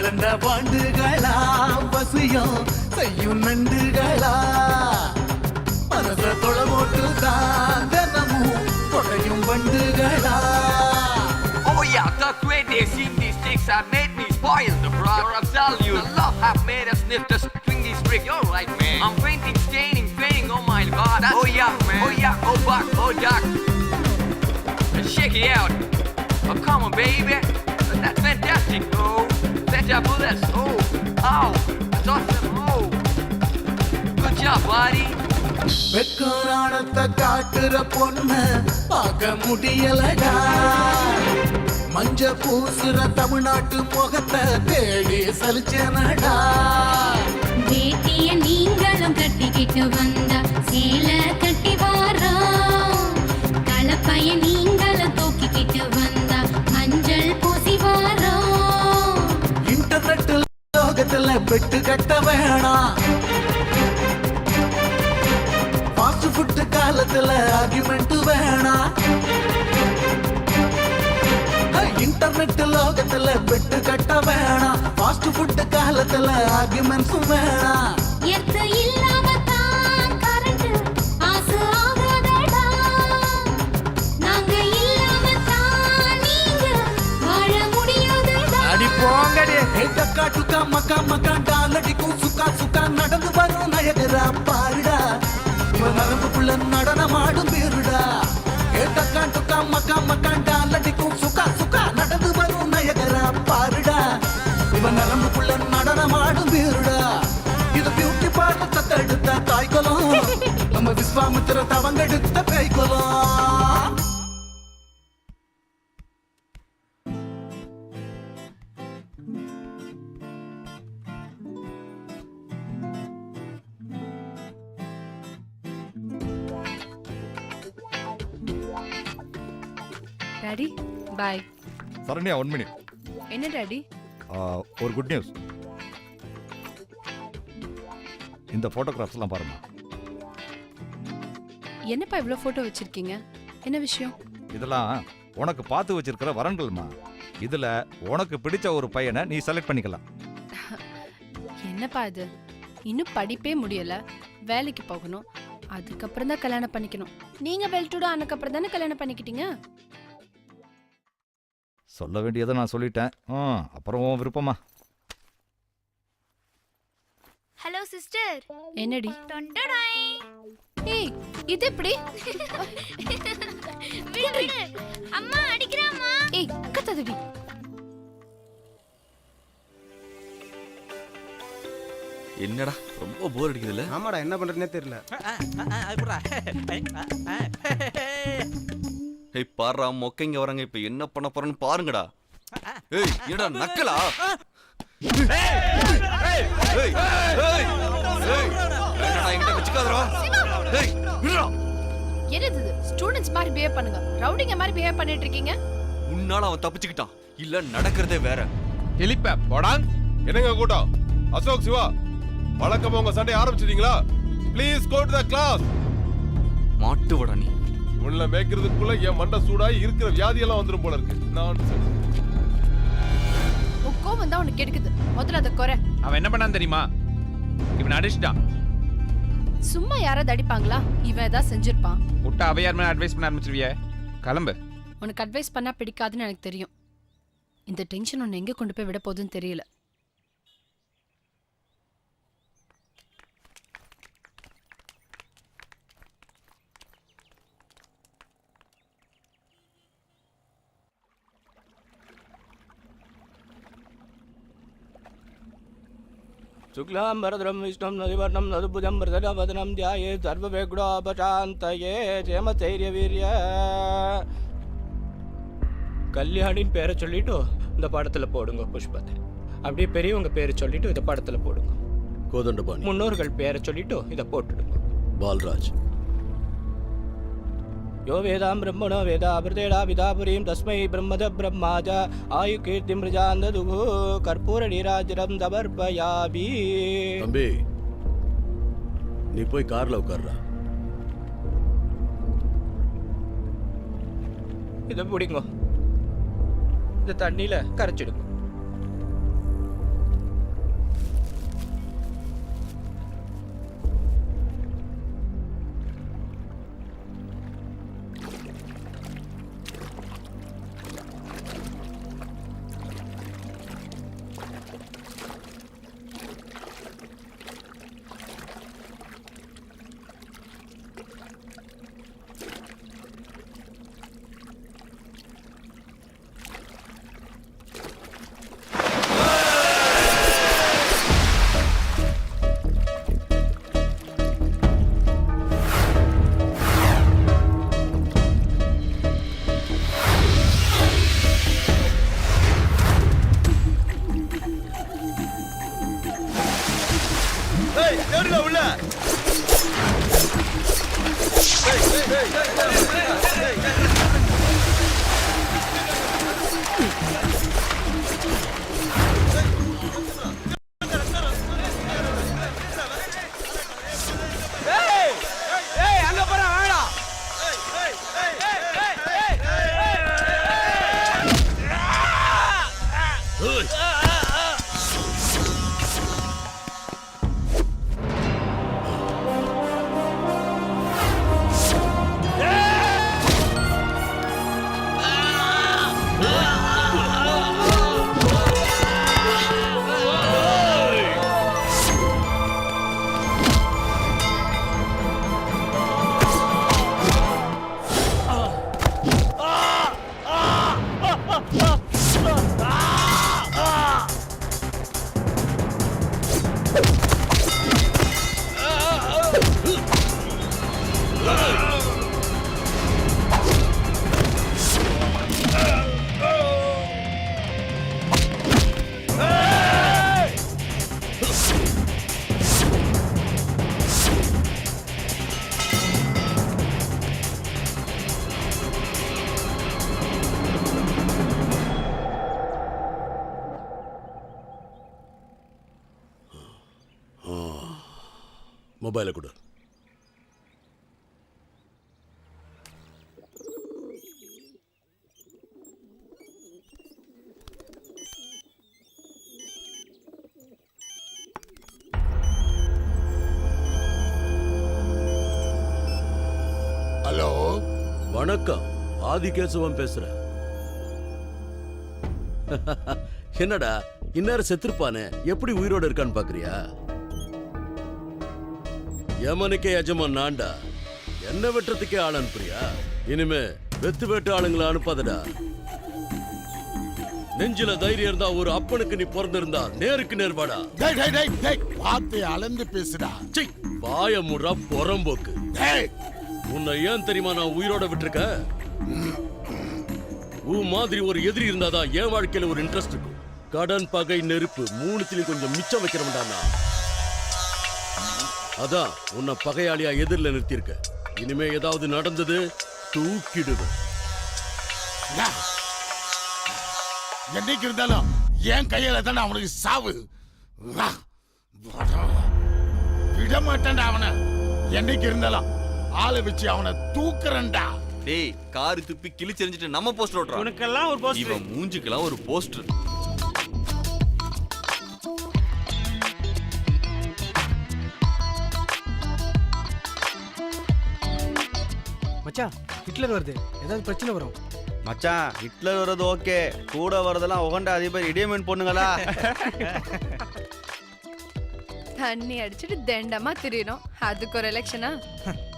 வளர்ந்த பாண்டுகளா பசியும் செய்யும் நண்டுகளா மனச தொலை போட்டுதான் தினமும் கொடையும் பண்டுகளா. Oh yeah, the greatest in these sticks have made me spoil the brother. I'm telling you, the love have made us sniff the stringy strict. You're right, man. I'm painting, staining, painting. Oh my God. That's oh yeah, man. Oh yeah, oh buck, oh duck. Shake it out. Oh come on, baby. That's fantastic. Oh, deja vu. That's oh, that's awesome. Oh, good job, buddy. வெக்கரானத்தை காட்டுற பொண்ண பார்க்க முடியலடா. மஞ்ச பூசுற தமிழ்நாட்டு முகத்தை தேடி சலிச்சனடா. வேட்டிய நீங்களும் கட்டிக்கிட்டு வந்தா சேல கட்டி வாரோம். கலப்பைய நீங்களும் தூக்கிக்கிட்டு வந்தா மஞ்சள் பூசி வாரோம். இன்டர்நெட் லோகத்துல பெட்டு கட்ட வேணாம். ஃபாஸ்ட் ஃபுட் காலத்துல ஆர்குமெண்ட் வேணாம். இன்டர்நெட் லோகத்துல பெட்டு கட்ட வேணாம். ஃபாஸ்ட் ஃபுட் காலத்துல ஆர்குமெண்ட்ஸ் வேணாம். எத்து இல்லாம தான் கரண்ட் ஆசை ஆகாதடா. நாங்க இல்லாம தான் நீங்க வாழ முடியாதடா. அடி போங்கடி. டக்கா டுக்கா மக்கா மக்கா டாலடிக்கும் சுக்கா சுக்கா நடந்து வரும் நயகரா பாருடா. இவன் நரம்புக்குள்ள நடனமாடும் பேருடா. டக்கா டுக்கா மக்கா மக்கா டாலடிக்கும் சுக்கா சுக்கா நடந்து வரும் நயகரா பாருடா. இவன் நரம்புக்குள்ள நடனமாடும் பேருடா. இது பியூட்டி பார்த்து தத்தெடுத்த தாய்க்குலம். நம்ம விஸ்வாமித்திர தவங்கெடுத்த கைக்குலம். Daddy boy. சரண்யா 1 மினிட். என்ன டாடி? ஒரு குட் நியூஸ். இந்த ஃபோட்டோகிராஃப்ஸ்லாம் பாருங்க. என்னப்பா இவ்வளோ ஃபோட்டோ வச்சிருக்கீங்க? என்ன விஷயம்? இதெல்லாம் உனக்கு பார்த்து வச்சிருக்கிற வரன்கள்மா. இதுல உனக்கு பிடிச்ச ஒரு பையனை நீ செலக்ட் பண்ணிக்கலாம். என்னப்பா இது? இன்னும் படிப்பே முடியல, வேலைக்கு போகணும், அதுக்கப்புறம் தான் கல்யாணம் பண்ணிக்கணும். நீங்க வெல்டுடா ஆனக்கப்புறம் தானே கல்யாணம் பண்ணிக்கிட்டீங்க. சொல்ல வேண்டியதை நான் சொல்லிட்டேன். அப்புறம் உன் விருப்பமா. Hello sister. என்னடி? டொண்டடாய். ஏய் இது எப்படி? விடு அம்மா அடிக்குறாம்மா. ஏய் கத்தாதடி. என்னடா ரொம்ப போர் அடிக்குதுல்ல? ஆமாடா, என்ன பண்றதுனே தெரியல. ஏய் பாருடா, மொக்கைங்க வராங்க. இப்ப என்ன பண்ண போறேன்னு பாருங்கடா. ஏய் என்னடா நக்கலா? என்னடா என்கிட்ட வச்சுக்காதடா. ஏய் விடுடா. என்னது இது? ஸ்டூடண்ட்ஸ் மாதிரி பிஹேவ் பண்ணுங்க, ரவுடிங்க மாதிரி பிஹேவ் பண்ணிட்டு இருக்கீங்க. உன்னால அவன் தப்பிச்சுக்கிட்டான், இல்ல நடக்கிறதே வேற. எலிப்ப போடாங். என்னங்க கூட்டம்? அசோக், சிவா, வழக்கமா உங்க சண்டை ஆரம்பிச்சிட்டீங்களா? Please go to the class. மாட்டுவடா நீ. உள்ள மேய்க்கிறதுக்குள்ள என் மண்டை சூடாய் இருக்கிற வியாதி எல்லாம் வந்துரும் போல இருக்கு. நான் கோவம் தான் உனக்கு எடுக்குது. முதல்ல அதை குறை. அவன் என்ன பண்ணான் தெரியுமா? இவன் அடிச்சிட்டான். சும்மா யாராவது அடிப்பாங்களா? இவன் ஏதாவது செஞ்சிருப்பான். விட்டா அவ யார் மேல அட்வைஸ் பண்ண ஆரம்பிச்சிருவிய? கிளம்பு. உனக்கு அட்வைஸ் பண்ணா பிடிக்காதுன்னு எனக்கு தெரியும். இந்த டென்ஷன் உன்னை எங்க கொண்டு போய் விட போகுதுன்னு தெரியல. शुक्लां वरदं विष्णुं नदिवर्णं नदुभुजं प्रसन्नवदनं ध्यायेत् सर्वविघ्नोपशान्तये ஜெயமதைரியவீரிய. கல்யாணின் பேரை சொல்லிட்டு இந்த படத்துல போடுங்க புஷ்பத்தை. அப்படியே பெரியவங்க பேரை சொல்லிட்டு இந்த படத்துல போடுங்க. கோதண்டபாணி. முன்னோர்கள் பேரை சொல்லிட்டு இதை போட்டுடுங்க. பால்ராஜ். यो वेदां ब्रह्मणो वेदावृतेडा विदापुरीं तस्मै ब्रह्मद ब्रह्माज आयुकीर्तिं प्रजान्ददुः कर्पूरनीराजनं समर्पयामि. தம்பி, நீ போய் கார்ல உட்கார்றா. இதை பிடிங்க, இந்த தண்ணியில கரைச்சிடுங்க. ஏறுடா உள்ள. மொபைலை கொடு. ஹலோ, வணக்கம். ஆதிகேசவன் பேசுறேன். என்னடா இந்நேரம் செத்துருப்பானே, எப்படி உயிரோட இருக்கான்னு பாக்குறியா? யமனுக்கே எஜமான் நான்டா, என்ன வெட்டுறதுக்கே ஆள் அனுப்புறியா? இனிமே வெத்து வெட்டு ஆளுங்களை அனுப்பாதடா. நெஞ்சில தைரியம் இருந்தா ஒரு அப்பனுக்கு நீ பிறந்திருந்தா நேருக்கு நேர்வாடா. வார்த்தை அளந்து பேசுடா. வாய முறா புறம்போக்கு. உன்னை ஏன் தெரியுமா நான் உயிரோட விட்டுருக்க? உன் மாதிரி ஒரு எதிரி இருந்தாதான் என் வாழ்க்கையில ஒரு இன்ட்ரெஸ்ட் இருக்கும். கடன், பகை, நெருப்பு மூணுத்திலையும் கொஞ்சம் மிச்சம் வைக்கிறவன்டா. அதான் உன்னை பகையாளியா எதிரில நிறுத்தியிருக்க. இனிமே ஏதாவது நடந்தது தூக்கிடுவேன். என்னைக்கு இருந்தாலும் என் கையில தானே அவனுக்கு சாவு. விட மாட்டேன்டா அவனை. என்னைக்கு இருந்தாலும் ஆளை வச்சு அவனை தூக்குறேன்டா. டேய், கார் துப்பி கிழிச்செறிஞ்சிட்டு நம்ம போஸ்டர் ஓட்டுறோம். உனக்கெல்லாம் ஒரு போஸ்டர். இவன் மூஞ்சுக்கெல்லாம் ஒரு போஸ்டர். மச்சான், ஹிட்லர் வருது, ஏதாவது பிரச்சனை வரும். மச்சான், ஹிட்லர் வர்றது ஓகே, கூட வரதெல்லாம் உகண்ட அதிபர் இடியமன் பொண்ணுங்களா? தண்ணி அடிச்சுட்டு தண்டமா திரியணும், அதுக்கு ஒரு எலெக்ஷனா?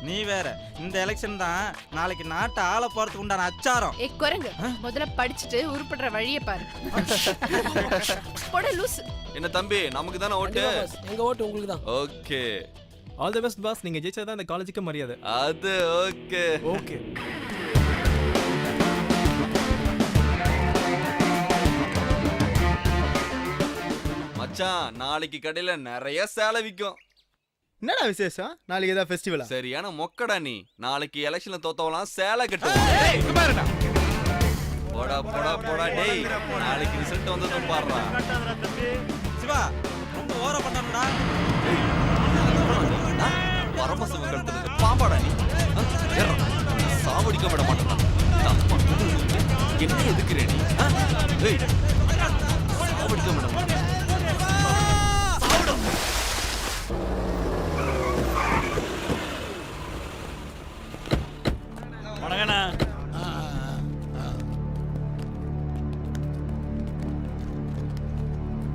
நீ வேற, இந்த எலெக்ஷன் தான் நாளைக்கு நாட்டை ஆள போறதுக்கு உண்டான அச்சாரம். குரங்கு, முதல்ல படிச்சுட்டு உருப்படுற வழியை பாரு. போட லூசு. என்ன தம்பி, நமக்கு தானே ஓட்டு? எங்க ஓட்டு உங்களுக்கு தான். Okay, all the best boss. நீங்க ஜெயிச்சா இந்த காலேஜுக்கு மரியாதை. அது ஓகே. ஓகே. மச்சான், நாளைக்கு கடையில நிறைய சேலை விக்கும். என்னடா விசேஷம்? நாளைக்கு ஏதாவது ஃபெஸ்டிவலா? சரியான மொக்கடா நீ. நாளைக்கு எலெக்ஷன்ல தோத்தவலாம் சேலை கட்டுவோம். போடா போடா போடா டேய், நாளைக்கு ரிசல்ட் வந்ததும் பாருடா. சிவா, ரொம்ப ஓவரா பண்ணானடா. வரமசம் கழுத்துறது பாம்பாடா நீ. சாவடிக்க விட மாட்டேன். என்ன எதுக்குறே நீ? சாவடிக்க விட மாட்டேன்.